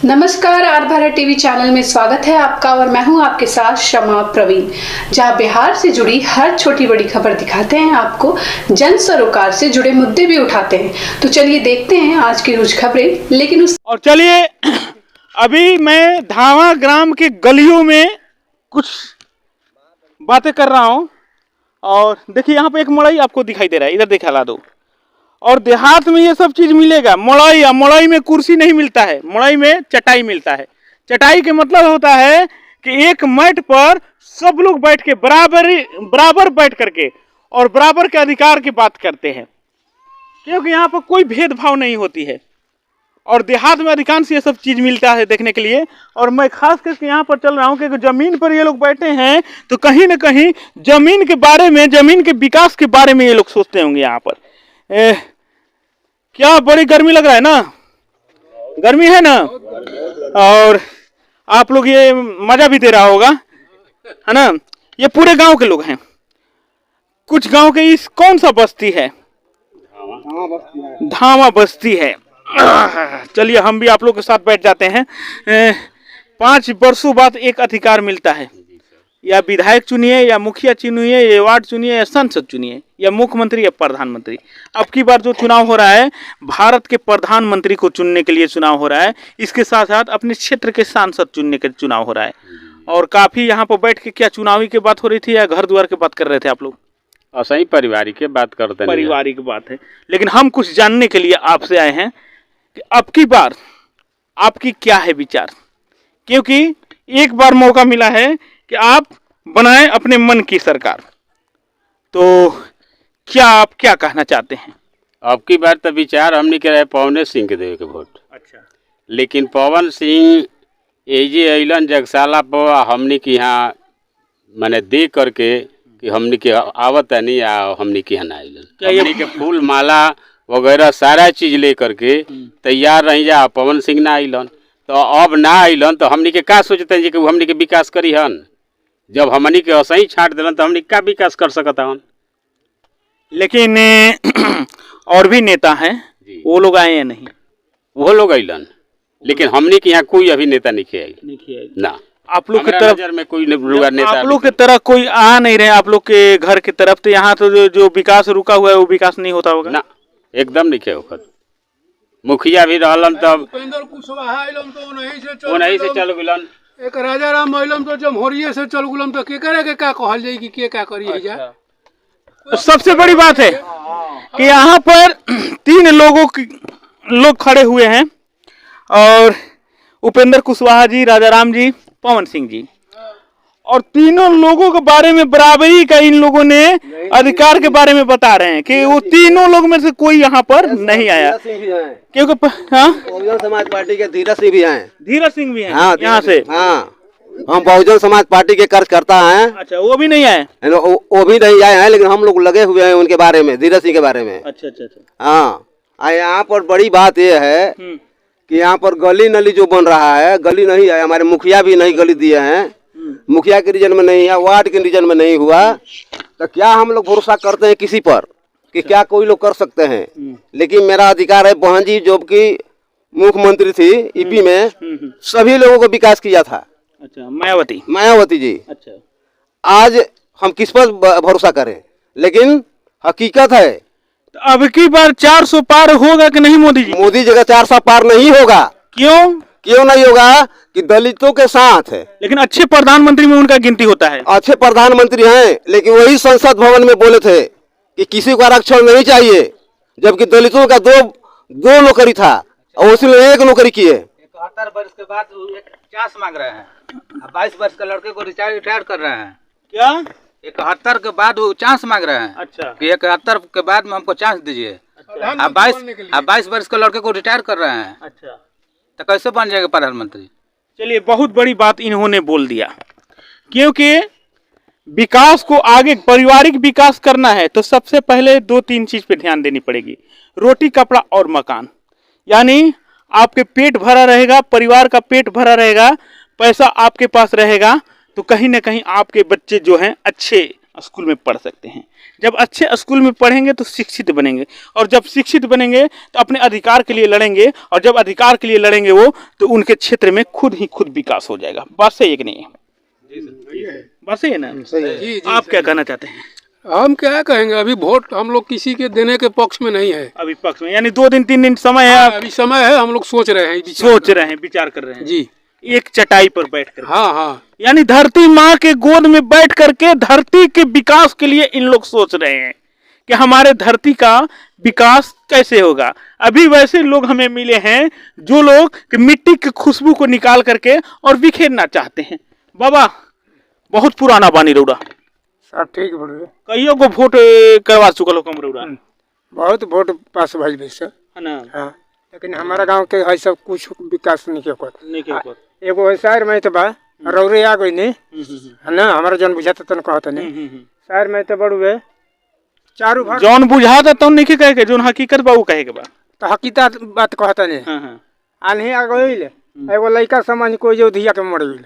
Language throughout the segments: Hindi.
नमस्कार, आर भारत टीवी चैनल में स्वागत है आपका और मैं हूं आपके साथ शमा प्रवीण, जहां बिहार से जुड़ी हर छोटी बड़ी खबर दिखाते हैं आपको, जन सरोकार से जुड़े मुद्दे भी उठाते हैं। तो चलिए देखते हैं आज की कुछ खबरें। लेकिन और चलिए अभी मैं धावा ग्राम के गलियों में कुछ बातें कर रहा हूं और देखिए यहाँ पे एक मड़ई आपको दिखाई दे रहा है, इधर दिखा दो। और देहात में ये सब चीज मिलेगा। मड़ई में कुर्सी नहीं मिलता है, मड़ई में चटाई मिलता है। चटाई के मतलब होता है कि एक मैट पर सब लोग बैठ के बराबर बैठ करके और बराबर के अधिकार की बात करते हैं, क्योंकि यहाँ पर कोई भेदभाव नहीं होती है। और देहात में अधिकांश ये सब चीज मिलता है देखने के लिए। और मैं खास करके यहाँ पर चल रहा हूँ क्योंकि जमीन पर ये लोग बैठे हैं तो कहीं ना कहीं जमीन के बारे में, जमीन के विकास के बारे में ये लोग सोचते होंगे। यहाँ पर क्या बड़ी गर्मी लग रहा है ना, गर्मी है ना, और आप लोग ये मजा भी दे रहा होगा, है ना। ये पूरे गांव के लोग हैं। कुछ गांव के इस कौन सा बस्ती है, धावा बस्ती है। चलिए हम भी आप लोग के साथ बैठ जाते हैं। 5 वर्षों बाद एक अधिकार मिलता है, या विधायक चुनिए, या मुखिया चुनिए, या वार्ड चुनिए, या संसद चुनिए, या मुख्यमंत्री या प्रधानमंत्री। अब की बार जो चुनाव हो रहा है, भारत के प्रधानमंत्री को चुनने के लिए चुनाव हो रहा है। इसके साथ साथ अपने क्षेत्र के सांसद चुनने के चुनाव हो रहा है। और काफी यहाँ पर बैठ के क्या चुनावी की बात हो रही थी या घर द्वार की बात कर रहे थे आप लोग? सही पारिवारिक की बात करते हैं। पारिवारिक बात है। लेकिन हम कुछ जानने के लिए आपसे आए हैं कि अब की बार आपकी क्या है विचार, क्योंकि एक बार मौका मिला है कि आप बनाएं अपने मन की सरकार। तो क्या आप क्या कहना चाहते हैं? अब की बार तो विचार हमने कह रहे पवन सिंह के देवे के वोट। अच्छा। लेकिन पवन सिंह एजे अलन जगशाला पर हमने के यहाँ मैंने दे करके कि हमने के आवत है नहीं, हमने के यहाँ अलन, हमने के फूल माला वगैरह सारा चीज ले करके तैयार रही जा। पवन सिंह ना अलन तो अब ना अलन तो हमने के का सोचते हैं कि हमने के विकास करी हन। जब हमनी के असही छाट दिलन तो हमनी क्या विकास कर सकता हन। लेकिन और भी नेता हैं, वो लोग आए हैं नहीं? वो लोग अलन, लेकिन हमनी के यहाँ कोई अभी नेता नहीं आए ना। आप लोग की तरफ में कोई नेता, आप लोग की तरह कोई आ नहीं रहे आप लोग के घर की तरफ, तो यहाँ तो जो विकास रुका हुआ है वो विकास नहीं होता होगा ना? एकदम नहीं होगा। मुखिया भी रहलन तब नहीं से चल गुलन, एक राजा राम महिलम तो जमहूरिये से चल गुलम तो के करे के क्या कहल जाए कि के क्या करिए जा। तो सबसे बड़ी बात है कि यहाँ पर 3 लोग खड़े हुए हैं, और उपेंद्र कुशवाहा जी, राजा राम जी, पवन सिंह जी, और तीनों लोगों के बारे में बराबरी का इन लोगों ने अधिकार के बारे में बता रहे हैं कि वो तीनों लोग में से कोई यहाँ पर नहीं आया, क्योंकि बहुजन समाज पार्टी के धीरज सिंह भी हैं। धीरज सिंह भी हैं। हाँ, यहाँ से हम बहुजन समाज पार्टी के कार्यकर्ता हैं। अच्छा, वो भी नहीं आए? वो भी नहीं आए हैं, लेकिन हम लोग लगे हुए हैं उनके बारे में, धीरज सिंह के बारे में। अच्छा अच्छा अच्छा। हाँ, यहाँ पर बड़ी बात यह है कि यहाँ पर गली नली जो बन रहा है, गली नहीं है। हमारे मुखिया भी नहीं गली दिए हैं, मुखिया के रीजन में नहीं है, वार्ड के रीजन में नहीं हुआ। तो क्या हम लोग भरोसा करते हैं किसी पर कि क्या कोई लोग कर सकते हैं? लेकिन मेरा अधिकार है, बहन जी जो कि मुख्यमंत्री थी ईपी में, सभी लोगों को विकास किया था। अच्छा, मायावती जी। अच्छा, आज हम किस पर भरोसा करें? लेकिन हकीकत है तो अब की बार 400 पार होगा कि नहीं मोदी जी? मोदी जगह 400 पार नहीं होगा। क्यों नहीं होगा? कि दलितों के साथ है। लेकिन अच्छे प्रधानमंत्री में उनका गिनती होता है। अच्छे प्रधानमंत्री हैं, लेकिन वही संसद भवन में बोले थे कि किसी को आरक्षण नहीं चाहिए, जबकि दलितों का दो नौकरी था और उसने 1 नौकरी की है। 71 वर्ष के बाद 50 मांग रहे हैं, 22 वर्ष के लड़के को रिटायर कर रहे हैं। क्या 71 के बाद वो चांस मांग रहे हैं? अच्छा, कि 71 के बाद में हमको चांस दीजिए। अब 22 वर्ष के लड़के को रिटायर कर रहे हैं। अच्छा, तो कैसे बन जाएगा प्रधानमंत्री? चलिए, बहुत बड़ी बात इन्होंने बोल दिया, क्योंकि विकास को आगे पारिवारिक विकास करना है तो सबसे पहले 2-3 चीज पे ध्यान देनी पड़ेगी। रोटी, कपड़ा और मकान। यानी आपके पेट भरा रहेगा, परिवार का पेट भरा रहेगा, पैसा आपके पास रहेगा, तो कहीं ना कहीं आपके बच्चे जो हैं अच्छे स्कूल में पढ़ सकते हैं। जब अच्छे स्कूल में पढ़ेंगे तो शिक्षित बनेंगे, और जब शिक्षित बनेंगे तो अपने अधिकार के लिए लड़ेंगे, और जब अधिकार के लिए लड़ेंगे वो, तो उनके क्षेत्र में खुद ही खुद विकास हो जाएगा। बात सही है कि नहीं? बात सही है ना? जी आप क्या कहना चाहते हैं? हम क्या कहेंगे, अभी वोट हम लोग किसी के देने के पक्ष में नहीं है। अभी पक्ष में, यानी 2 दिन 3 दिन समय है, आप अभी समय है, हम लोग सोच रहे हैं, सोच रहे हैं, विचार कर रहे हैं जी। एक चटाई पर बैठ कर। हाँ हाँ, यानी धरती माँ के गोद में बैठ करके धरती के विकास के लिए इन लोग सोच रहे हैं कि हमारे धरती का विकास कैसे होगा। अभी वैसे लोग हमें मिले हैं जो लोग कि मिट्टी की खुशबू को निकाल करके और बिखेरना चाहते हैं। बाबा बहुत पुराना बानी रौड़ा, सब ठीक बोल कईयों को वोट करवा चुकल हो कम रौड़ा, बहुत वोट पास भइल बे सर। है ना? हाँ, लेकिन हमारा गांव के है सब कुछ विकास नहीं के कर। नहीं के ऊपर। एगो शहर में तो बा रौरे आ गई नहीं है ना, हमारा जन बुझाता तन कहता नहीं। शहर में तो बड़ू है चारू भाग जौन बुझाता तो नहीं के कहे के, जोन हकीकत बा वो कहे के बा। तो हकीकत बात कहता नहीं। हाँ हाँ। आंधी आ गई एगो लड़का समझ कोई जो धिया के मर गई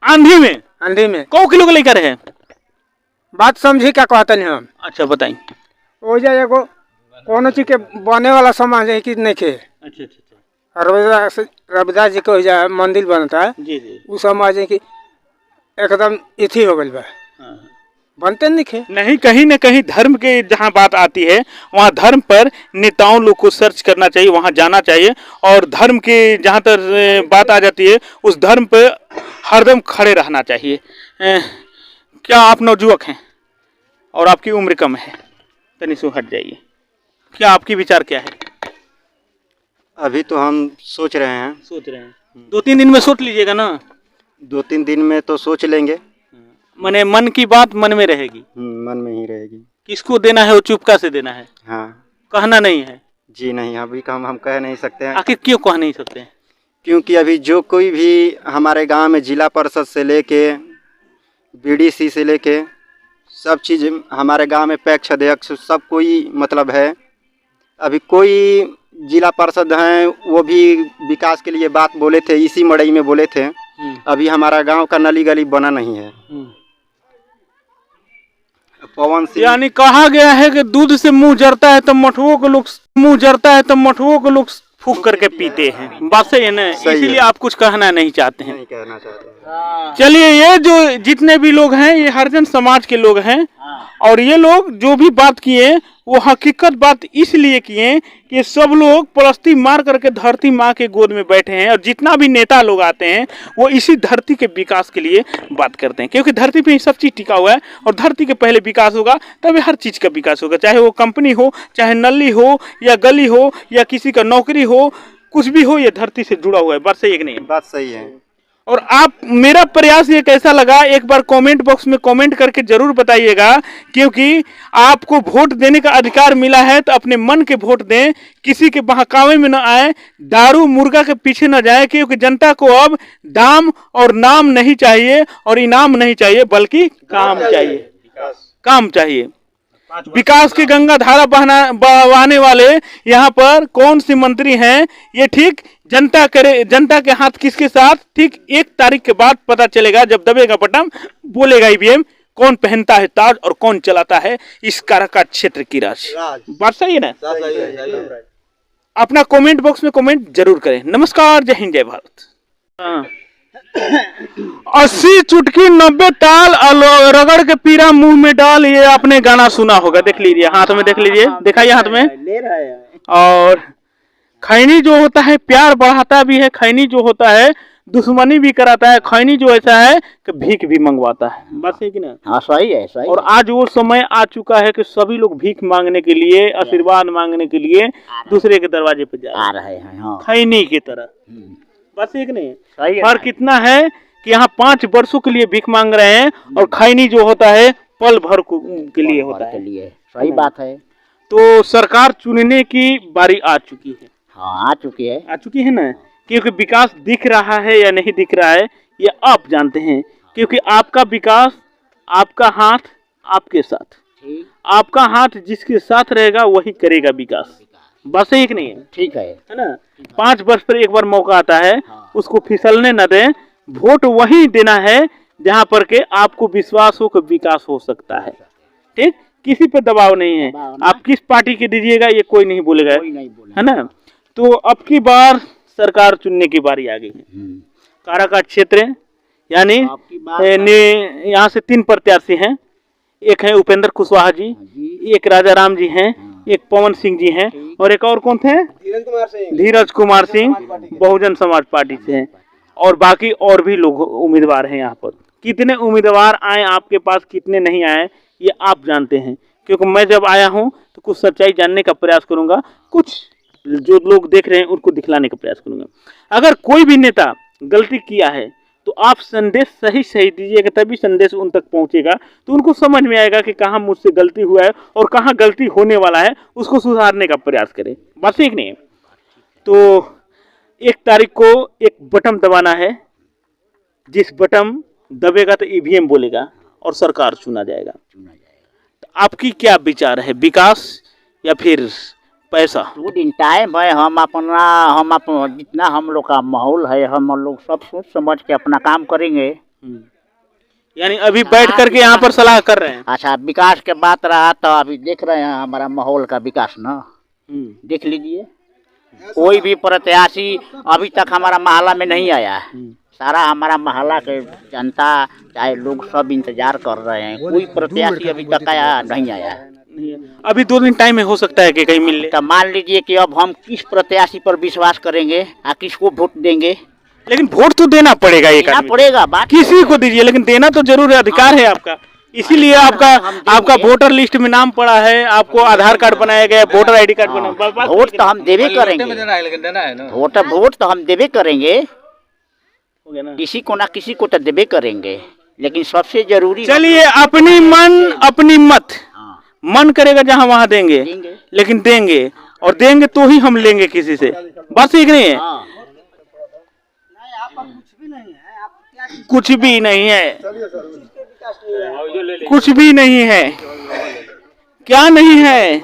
आंधी में? आंधी में कौ किलो के लेकर है? बात समझी क्या कहता नहीं हम। अच्छा बताई। हो जाए एगो कोनो चीज के बने वाला सामान है कि नहीं खे। अच्छा अच्छा। रविदास जी के हो जाए मंदिर बनता है, जी जी। वो समझ है कि एकदम इथी हो गई बा, बनते नहीं खे। नहीं, कहीं न कहीं धर्म के जहाँ बात आती है वहाँ धर्म पर नेताओं लोग को सर्च करना चाहिए, वहाँ जाना चाहिए, और धर्म के जहाँ तक बात आ जाती है उस धर्म पर हरदम खड़े रहना चाहिए। क्या आप नवजुवक हैं और आपकी उम्र कम है? तनी सो हट जाइए। क्या आपकी विचार क्या है? अभी तो हम सोच रहे हैं। सोच रहे हैं 2-3 दिन में सोच लीजिएगा ना? 2-3 दिन में तो सोच लेंगे। मने मन की बात मन में रहेगी। मन में ही रहेगी। किसको देना है वो चुपका से देना है। हाँ, कहना नहीं है। जी नहीं, अभी का हम कह नहीं सकते हैं। आखिर क्यों कह नहीं सकते हैं? क्योंकि अभी जो कोई भी हमारे गांव में जिला परिषद से लेके बीडीसी से लेके सब चीज़ हमारे गांव में पैक्ष अध्यक्ष सब कोई मतलब है। अभी कोई जिला परिषद हैं वो भी विकास के लिए बात बोले थे, इसी मड़ई में बोले थे। अभी हमारा गांव का नली गली बना नहीं है। पवन सिंह, यानी कहा गया है कि दूध से मुंह जरता है तो मठुओं को लोग फूंक करके पीते हैं। बात सही है ना? इसीलिए आप कुछ कहना नहीं चाहते हैं। नहीं कहना चाहते हैं। चलिए, ये जो जितने भी लोग हैं ये हरिजन समाज के लोग हैं, और ये लोग जो भी बात किए वो हकीकत बात इसलिए किए कि सब लोग पलस्ती मार करके धरती माँ के गोद में बैठे हैं, और जितना भी नेता लोग आते हैं वो इसी धरती के विकास के लिए बात करते हैं, क्योंकि धरती पे ही सब चीज़ टिका हुआ है, और धरती के पहले विकास होगा तभी हर चीज़ का विकास होगा, चाहे वो कंपनी हो, चाहे नली हो, या गली हो, या किसी का नौकरी हो, कुछ भी हो, ये धरती से जुड़ा हुआ है। बात सही है कि नहीं? बात सही है। और आप, मेरा प्रयास ये कैसा लगा एक बार कमेंट बॉक्स में कमेंट करके जरूर बताइएगा, क्योंकि आपको वोट देने का अधिकार मिला है तो अपने मन के वोट दें, किसी के बहकावे में न आए, दारू मुर्गा के पीछे न जाए, क्योंकि जनता को अब दाम और नाम नहीं चाहिए और इनाम नहीं चाहिए, बल्कि काम चाहिए। काम चाहिए। विकास की गंगा धारा बहवाने वाले यहाँ पर कौन सी मंत्री हैं, ये ठीक जनता के हाथ किसके साथ, ठीक 1 तारीख के बाद पता चलेगा, जब दबेगा बटन, बोलेगा ईवीएम, कौन पहनता है ताज और कौन चलाता है इस काराकाट क्षेत्र की राज। बात सही है ना? अपना कमेंट बॉक्स में कमेंट जरूर करें। नमस्कार, जय हिंद, जय भारत। 80 चुटकी 90 ताल, रगड़ के पीरा मुंह में डाल, ये आपने गाना सुना होगा। देख लीजिए, हाथ में देख लीजिए, दिखाइए हाथ में। और खैनी जो होता है प्यार बढ़ाता भी है, खैनी जो होता है दुश्मनी भी कराता है, खैनी जो ऐसा है कि भीख भी मंगवाता है। बस है कि ना? हाँ, सही है, सही। और आज वो समय आ चुका है कि सभी लोग भीख मांगने के लिए, आशीर्वाद मांगने के लिए दूसरे के दरवाजे पे जा रहे हैं। हाँ, खैनी की तरह। बस एक नहीं, सही है। फर्क इतना है कि यहाँ 5 वर्षों के लिए भीख मांग रहे हैं, और खैनी जो होता है पल भर के लिए होता है। सही बात है। तो सरकार चुनने की बारी आ चुकी है। हाँ, आ चुकी है ना, क्योंकि विकास दिख रहा है या नहीं दिख रहा है ये आप जानते हैं, क्योंकि आपका विकास, आपका हाथ आपके साथ, आपका हाथ जिसके साथ रहेगा वही करेगा विकास। बस एक नहीं है? ठीक है ना? 5 वर्ष पर एक बार मौका आता है, उसको फिसलने न दें। वोट वही देना है जहाँ पर के आपको विश्वास हो कि विकास हो सकता है। ठीक, किसी पे दबाव नहीं है, आप किस पार्टी के दीजिएगा ये कोई नहीं बोलेगा, है ना। तो अब की बार सरकार चुनने की बारी आ गई है। काराकाट क्षेत्र यानी यहाँ से 3 प्रत्याशी हैं, एक है उपेंद्र कुशवाहा जी, एक राजा राम जी हैं, एक पवन सिंह जी हैं, और एक और कौन थे? धीरज कुमार सिंह बहुजन समाज पार्टी से हैं, और बाकी और भी लोग उम्मीदवार हैं यहाँ पर। कितने उम्मीदवार आए आपके पास, कितने नहीं आए, ये आप जानते हैं, क्योंकि मैं जब आया हूँ तो कुछ सच्चाई जानने का प्रयास करूंगा, कुछ जो लोग देख रहे हैं उनको दिखलाने का प्रयास करूंगा। अगर कोई भी नेता गलती किया है तो आप संदेश सही सही दीजिएगा, तभी संदेश उन तक पहुंचेगा, तो उनको समझ में आएगा कि कहाँ मुझसे गलती हुआ है और कहाँ गलती होने वाला है, उसको सुधारने का प्रयास करें। बात ठीक नहीं है? तो 1 तारीख को एक बटन दबाना है, जिस बटन दबेगा तो ईवीएम बोलेगा और सरकार चुना जाएगा। तो आपकी क्या विचार है, विकास या फिर पैसा? 2 दिन टाइम है, हम अपना जितना हम लोग का माहौल है, हम लोग सब सोच समझ के अपना काम करेंगे। यानी अभी बैठ करके यहाँ पर सलाह कर रहे हैं। अच्छा, विकास के बात रहा तो अभी देख रहे हैं हमारा माहौल का विकास ना, देख लीजिए। कोई भी प्रत्याशी अभी तक हमारा मोहल्ला में नहीं आया है। सारा हमारा मोहल्ला के जनता चाहे लोग सब इंतजार कर रहे हैं, कोई प्रत्याशी अभी तक नहीं आया है। अभी 2 दिन टाइम है, हो सकता है कि कहीं मिल ले। तो मान लीजिए कि अब हम किस प्रत्याशी पर विश्वास करेंगे, किसको वोट देंगे? लेकिन वोट तो देना पड़ेगा, एक देना पड़ेगा, बात किसी को दीजिए, लेकिन देना तो जरूर है, अधिकार है आपका। इसीलिए आपका वोटर लिस्ट में नाम पड़ा है, आपको आधार कार्ड बनाया गया, वोटर आईडी कार्ड बनाया। वोट तो हम देवे करेंगे, वोट तो हम देवे करेंगे, किसी को ना किसी को तो देवे करेंगे, लेकिन सबसे जरूरी। चलिए, अपनी मन अपनी मत, मन करेगा जहाँ वहाँ देंगे, लेकिन देंगे, और देंगे तो ही हम लेंगे किसी से। बस ठीक नहीं है? कुछ भी नहीं है, कुछ भी नहीं है, क्या नहीं है?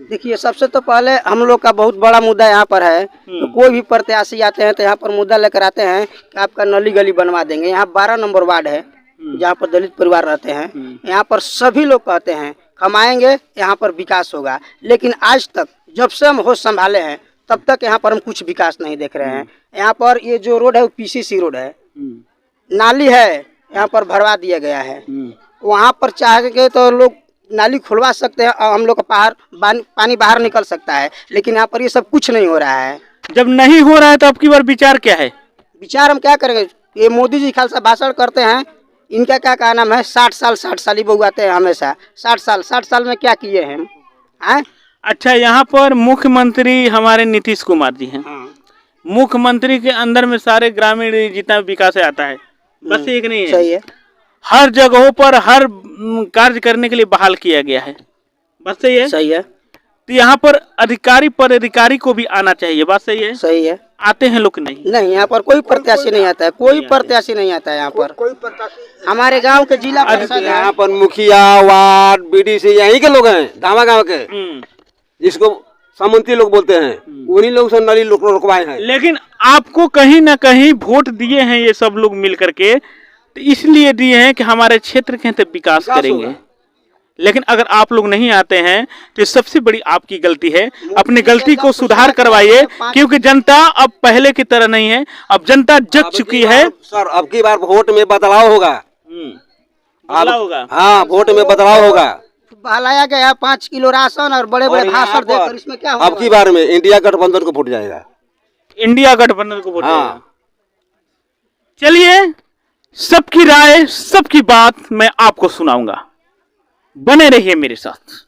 देखिए, सबसे तो पहले हम लोग का बहुत बड़ा मुद्दा यहाँ पर है। तो कोई भी प्रत्याशी आते हैं तो यहाँ पर मुद्दा लेकर आते हैं कि आपका नली गली बनवा देंगे। यहाँ 12 नंबर वार्ड है जहाँ पर दलित परिवार रहते हैं। यहाँ पर सभी लोग कहते हैं कमाएंगे, यहाँ पर विकास होगा, लेकिन आज तक जब से हम होश संभाले हैं तब तक यहाँ पर हम कुछ विकास नहीं देख रहे हैं। यहाँ पर ये जो रोड है वो PCC रोड है, नाली है यहाँ पर भरवा दिया गया है। वहाँ पर चाह के तो लोग नाली खुलवा सकते हैं और हम लोग का पानी बाहर निकल सकता है, लेकिन यहाँ पर ये सब कुछ नहीं हो रहा है। जब नहीं हो रहा है तो अब की बार विचार क्या है? विचार हम क्या करेंगे? ये मोदी जी खालसा भाषण करते हैं, इनका क्या नाम है, 60 साल ही बउआते हैं हमेशा। 60 साल में क्या किए हैं? अच्छा, यहाँ पर मुख्यमंत्री हमारे नीतीश कुमार जी हैं। मुख्यमंत्री के अंदर में सारे ग्रामीण जितना विकास आता है, बस एक नहीं है, सही है, हर जगहों पर हर कार्य करने के लिए बहाल किया गया है। बस सही है, सही है। तो यहाँ पर अधिकारी पर अधिकारी को भी आना चाहिए। बात सही है, सही है। आते हैं लोग नहीं? नहीं, यहाँ पर कोई प्रत्याशी नहीं आता है, कोई प्रत्याशी नहीं आता है यहाँ पर। हमारे गांव के जिला परिषद यहाँ पर मुखिया, वार्ड, BDC यहीं के लोग हैं, धामा गांव के, जिसको सामंती लोग बोलते हैं, उन्हीं लोग से नली रुकवाए हैं। लेकिन आपको कहीं ना कहीं वोट दिए हैं ये सब लोग मिल करके, तो इसलिए दिए हैं कि हमारे क्षेत्र के विकास करेंगे। लेकिन अगर आप लोग नहीं आते हैं तो सबसे बड़ी आपकी गलती है। अपनी गलती को सुधार करवाइए, क्योंकि जनता अब पहले की तरह नहीं है, अब जनता जग चुकी है। सर, अब की बार वोट में बदलाव होगा। बदलाव होगा? हाँ, वोट में बदलाव होगा। बहलाया गया 5 किलो राशन और बड़े बड़े भाषण देकर, इसमें क्या होगा? अब की बार में इंडिया गठबंधन को वोट जाएगा। इंडिया गठबंधन को वोट जाएगा। चलिए, सबकी राय, सबकी बात मैं आपको सुनाऊंगा, बने रहिए मेरे साथ।